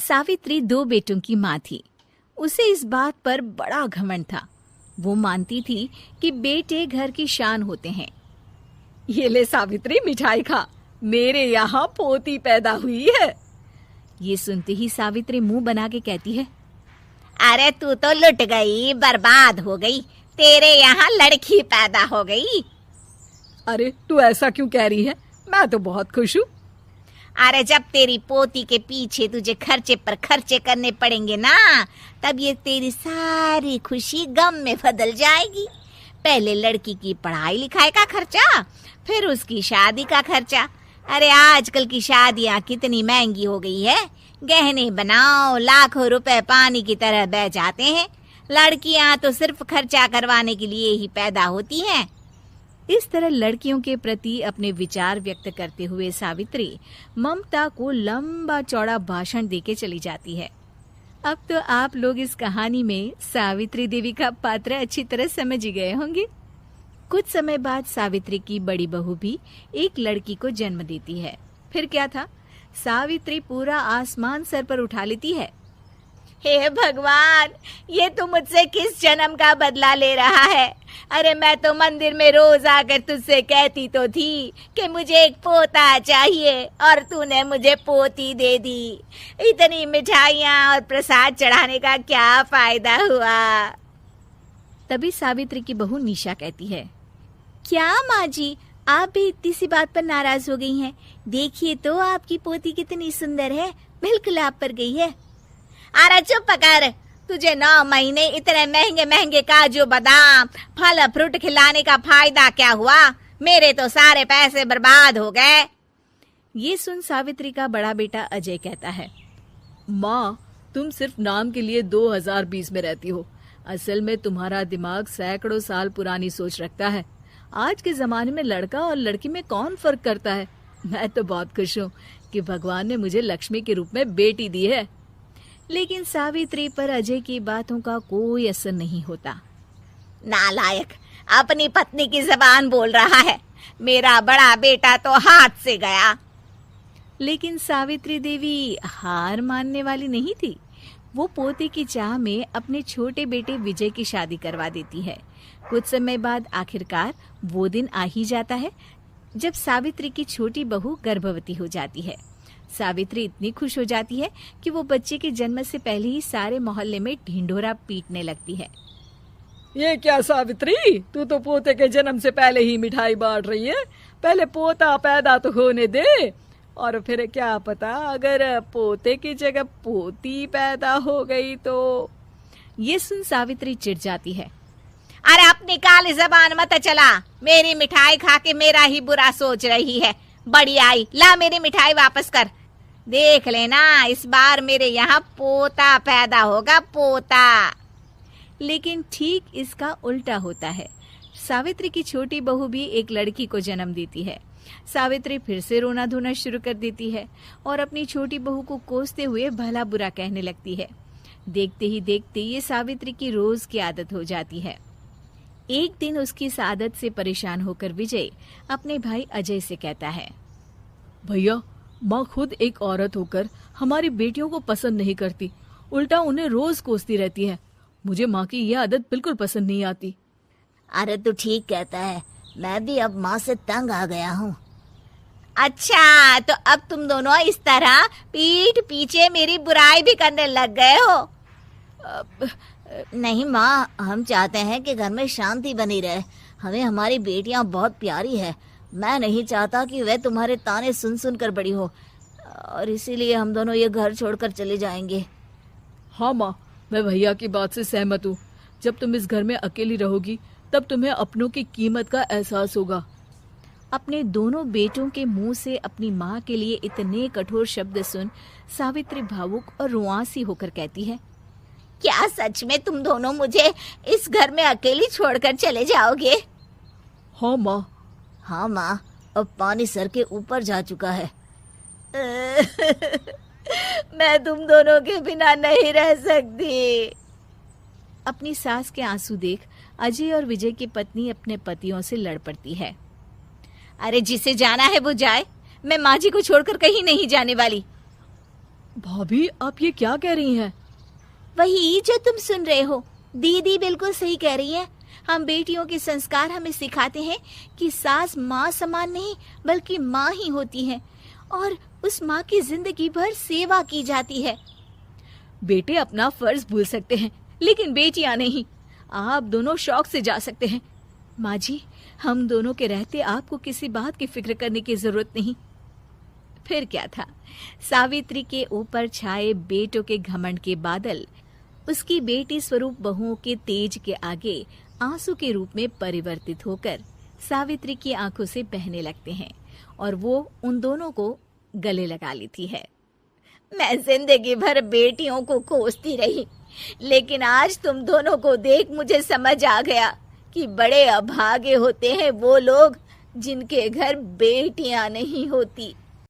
सावित्री 2 बेटों की माँ थी। उसे इस बात पर बड़ा घमंड था। वो मानती थी कि बेटे घर की शान होते हैं। ये ले सावित्री, मिठाई खा, मेरे यहाँ पोती पैदा हुई है। ये सुनते ही सावित्री मुंह बना के कहती है, अरे तू तो लुट गई, बर्बाद हो गई, तेरे यहाँ लड़की पैदा हो गई। अरे तू ऐसा क्यों कह रही है? मैं तो बहुत खुश हूँ। अरे जब तेरी पोती के पीछे तुझे खर्चे पर खर्चे करने पड़ेंगे ना, तब ये तेरी सारी खुशी गम में बदल जाएगी। पहले लड़की की पढ़ाई लिखाई का खर्चा, फिर उसकी शादी का खर्चा। अरे आजकल की शादियाँ कितनी महंगी हो गई है। गहने बनाओ, लाखों रुपए पानी की तरह बह जाते हैं। लड़कियाँ तो सिर्फ खर्चा करवाने के लिए ही पैदा होती हैं। इस तरह लड़कियों के प्रति अपने विचार व्यक्त करते हुए सावित्री ममता को लंबा चौड़ा भाषण देके चली जाती है। अब तो आप लोग इस कहानी में सावित्री देवी का पात्र अच्छी तरह समझ ही गए होंगे। कुछ समय बाद सावित्री की बड़ी बहू भी एक लड़की को जन्म देती है। फिर क्या था, सावित्री पूरा आसमान सर पर उठा लेती है। हे भगवान, ये तू मुझसे किस जन्म का बदला ले रहा है? अरे मैं तो मंदिर में रोज आकर तुझसे कहती तो थी कि मुझे एक पोता चाहिए, और तूने मुझे पोती दे दी। इतनी मिठाइयाँ और प्रसाद चढ़ाने का क्या फायदा हुआ? तभी सावित्री की बहू निशा कहती है, क्या माँ जी, आप भी इतनी सी बात पर नाराज हो गई हैं? देखिए तो आपकी पोती कितनी सुंदर है, बिल्कुल आप पर गई है। अरे चुप कर, तुझे 9 महीने इतने महंगे महंगे काजू बादाम फल फ्रूट खिलाने का फायदा क्या हुआ? मेरे तो सारे पैसे बर्बाद हो गए। ये सुन सावित्री का बड़ा बेटा अजय कहता है, माँ, तुम सिर्फ नाम के लिए 2020 में रहती हो। असल में तुम्हारा दिमाग सैकड़ों साल पुरानी सोच रखता है। आज के जमाने में लड़का और लड़की में कौन फर्क करता है? मैं तो बहुत खुश हूँ कि भगवान ने मुझे लक्ष्मी के रूप में बेटी दी है। लेकिन सावित्री पर अजय की बातों का कोई असर नहीं होता। नालायक, अपनी पत्नी की जबान बोल रहा है। मेरा बड़ा बेटा तो हाथ से गया। लेकिन सावित्री देवी हार मानने वाली नहीं थी। वो पोते की चाह में अपने छोटे बेटे विजय की शादी करवा देती है। कुछ समय बाद आखिरकार वो दिन आ ही जाता है जब सावित्री की छोटी बहू गर्भवती हो जाती है। सावित्री इतनी खुश हो जाती है कि वो बच्चे के जन्म से पहले ही सारे मोहल्ले में ढिंढोरा पीटने लगती है। ये क्या सावित्री, तू तो पोते के जन्म से पहले ही मिठाई बांट रही है। पहले पोता पैदा तो होने दे, और फिर क्या पता अगर पोते की जगह पोती पैदा हो गई तो। ये सुन सावित्री चिढ़ जाती है। अरे अपनी काली जबान मत चला, मेरी मिठाई खा के मेरा ही बुरा सोच रही है। बड़ी आई, ला मेरी मिठाई वापस कर। देख लेना, इस बार मेरे यहाँ पोता पैदा होगा, पोता। लेकिन ठीक इसका उल्टा होता है। सावित्री की छोटी बहू भी एक लड़की को जन्म देती है। सावित्री फिर से रोना धोना शुरू कर देती है और अपनी छोटी बहू को कोसते हुए भला बुरा कहने लगती है। देखते ही देखते ये सावित्री की रोज की आदत हो जाती है। एक दिन उसकी इस आदत से परेशान होकर विजय अपने भाई अजय से कहता है, भैया, माँ खुद एक औरत होकर हमारी बेटियों को पसंद नहीं करती, उल्टा उन्हें रोज कोसती रहती है। मुझे माँ की यह आदत बिल्कुल पसंद नहीं आती। अरे तू ठीक कहता है, मैं भी अब माँ से तंग आ गया हूँ। अच्छा, तो अब तुम दोनों इस तरह पीठ पीछे मेरी बुराई भी करने लग गए हो? नहीं माँ, हम चाहते हैं कि घर में शांति बनी रहे। हमें हमारी बेटियाँ बहुत प्यारी है। मैं नहीं चाहता कि वह तुम्हारे ताने सुन सुन कर बड़ी हो, और इसीलिए हम दोनों ये घर छोड़कर चले जाएंगे। हाँ माँ, मैं भैया की बात से सहमत हूँ। जब तुम इस घर में अकेली रहोगी तब तुम्हें अपनों की कीमत का एहसास होगा। अपने दोनों बेटों के मुंह से अपनी माँ के लिए इतने कठोर शब्द सुन सावित्री भावुक और रुआंसी होकर कहती है, क्या सच में तुम दोनों मुझे इस घर में अकेली छोड़कर चले जाओगे? हाँ माँ। हाँ माँ, अब पानी सर के ऊपर जा चुका है। मैं तुम दोनों के बिना नहीं रह सकती। अपनी सास के आंसू देख अजय और विजय की पत्नी अपने पतियों से लड़ पड़ती है। अरे जिसे जाना है वो जाए, मैं माँ जी को छोड़कर कहीं नहीं जाने वाली। भाभी, आप ये क्या कह रही हैं? वही जो तुम सुन रहे हो, दीदी बिल्कुल सही कह रही है। हम बेटियों के संस्कार हमें सिखाते हैं कि सास माँ समान नहीं बल्कि माँ ही होती है और उस माँ की जिंदगी भर सेवा की जाती है। बेटे अपना फर्ज भूल सकते हैं, लेकिन बेटियां नहीं। आप दोनों शौक से जा सकते हैं। माँ जी, हम दोनों के रहते आपको किसी बात की फिक्र करने की जरूरत नहीं। फिर क्या था, सावित्री के ऊपर छाए बेटों के घमंड के बादल उसकी बेटी स्वरूप बहुओं के तेज के आगे आंसू के रूप में परिवर्तित होकर सावित्री की आंखों से बहने लगते हैं और वो उन दोनों को गले लगा लेती है। मैं जिंदगी भर बेटियों को कोसती रही, लेकिन आज तुम दोनों को देख मुझे समझ आ गया कि बड़े अभागे होते हैं वो लोग जिनके घर बेटियां नहीं होती।